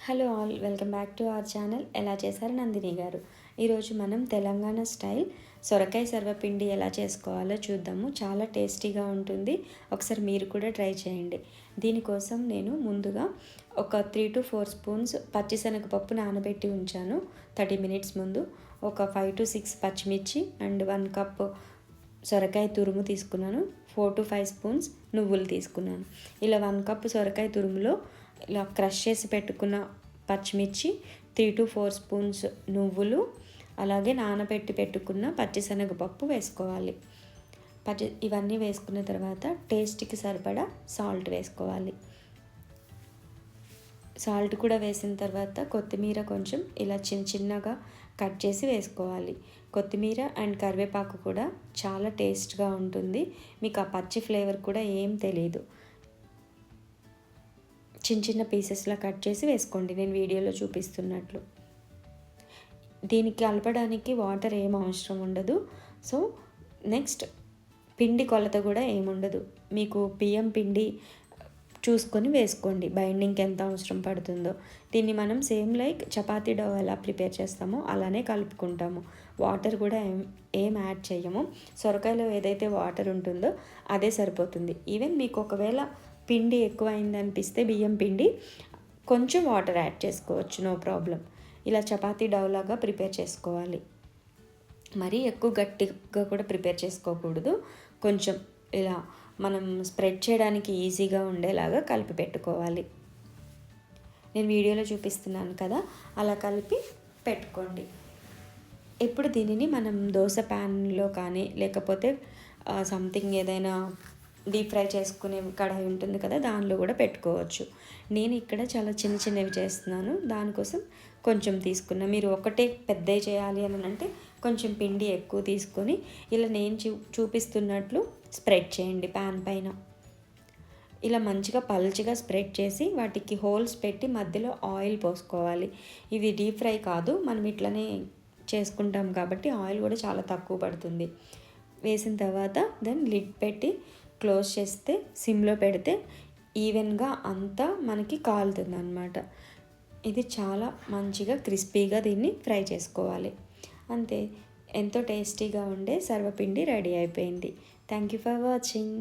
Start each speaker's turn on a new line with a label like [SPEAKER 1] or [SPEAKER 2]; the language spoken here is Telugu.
[SPEAKER 1] Hello all, welcome back to our channel. ఎలా చేశారు నందిని గారు. ఈరోజు మనం తెలంగాణ స్టైల్ సొరకాయ సర్వపిండి ఎలా చేసుకోవాలో చూద్దాము. చాలా టేస్టీగా ఉంటుంది. ఒకసారి మీరు కూడా ట్రై చేయండి. దీనికోసం నేను ముందుగా ఒక 3 to 4 స్పూన్స్ పచ్చిశనగపప్పు నానబెట్టి ఉంచాను 30 మినిట్స్ ముందు. ఒక 5 to 6 పచ్చిమిర్చి అండ్ 1 కప్ సొరకాయ తురుము తీసుకున్నాను. 4 to 5 స్పూన్స్ నువ్వులు తీసుకున్నాను. ఇలా 1 కప్ సొరకాయ తురుములో ఇలా క్రష్ చేసి పెట్టుకున్న పచ్చిమిర్చి, 3 to 4 స్పూన్స్ నువ్వులు, అలాగే నానబెట్టి పెట్టుకున్న పచ్చిశనగపప్పు వేసుకోవాలి. ఇవన్నీ వేసుకున్న తర్వాత టేస్ట్కి సరిపడా సాల్ట్ వేసుకోవాలి. సాల్ట్ కూడా వేసిన తర్వాత కొత్తిమీర కొంచెం ఇలా చిన్నగా కట్ చేసి వేసుకోవాలి. కొత్తిమీర అండ్ కరివేపాకు కూడా చాలా టేస్ట్గా ఉంటుంది. మీకు ఆ పచ్చి ఫ్లేవర్ కూడా ఏం తెలియదు. చిన్న పీసెస్లా కట్ చేసి వేసుకోండి, నేను వీడియోలో చూపిస్తున్నట్లు. దీనికి కలపడానికి వాటర్ ఏం అవసరం ఉండదు. సో నెక్స్ట్ పిండి కొలత కూడా ఏముండదు. మీకు బియ్యం పిండి చూసుకొని వేసుకోండి, బైండింగ్కి ఎంత అవసరం పడుతుందో. దీన్ని మనం సేమ్ లైక్ చపాతీ డో ఎలా ప్రిపేర్ చేస్తామో అలానే కలుపుకుంటాము. వాటర్ కూడా ఏం యాడ్ చేయము. సొరకాయలో ఏదైతే వాటర్ ఉంటుందో అదే సరిపోతుంది. ఈవెన్ మీకు ఒకవేళ పిండి ఎక్కువ అయిందనిపిస్తే బియ్యం పిండి కొంచెం వాటర్ యాడ్ చేసుకోవచ్చు, నో ప్రాబ్లం. ఇలా చపాతీ డౌలాగా ప్రిపేర్ చేసుకోవాలి. మరీ ఎక్కువ గట్టిగా కూడా ప్రిపేర్ చేసుకోకూడదు. కొంచెం ఇలా మనం స్ప్రెడ్ చేయడానికి ఈజీగా ఉండేలాగా కలిపి పెట్టుకోవాలి. నేను వీడియోలో చూపిస్తున్నాను కదా, అలా కలిపి పెట్టుకోండి. ఇప్పుడు దీనిని మనం దోశ ప్యాన్లో కానీ లేకపోతే సంథింగ్ ఏదైనా డీప్ ఫ్రై చేసుకునే కడాయి ఉంటుంది కదా, దానిలో కూడా పెట్టుకోవచ్చు. నేను ఇక్కడ చాలా చిన్నవి చేస్తున్నాను, దానికోసం కొంచెం తీసుకున్నా. మీరు ఒకటే పెద్దవి చేయాలి అని అంటే కొంచెం పిండి ఎక్కువ తీసుకొని ఇలా నేను చూపిస్తున్నట్లు స్ప్రెడ్ చేయండి ప్యాన్ పైన. ఇలా మంచిగా పల్చగా స్ప్రెడ్ చేసి వాటికి హోల్స్ పెట్టి మధ్యలో ఆయిల్ పోసుకోవాలి. ఇది డీప్ ఫ్రై కాదు, మనం ఇట్లనే చేసుకుంటాం కాబట్టి ఆయిల్ కూడా చాలా తక్కువ పడుతుంది. వేసిన తర్వాత దెన్ లిడ్ పెట్టి క్లోజ్ చేస్తే సిమ్లో పెడితే ఈవెన్గా అంతా మనకి కాలుతుంది అన్నమాట. ఇది చాలా మంచిగా క్రిస్పీగా దీన్ని ఫ్రై చేసుకోవాలి. అంతే, ఎంతో టేస్టీగా ఉండే సర్వపిండి రెడీ అయిపోయింది. Thank you for watching.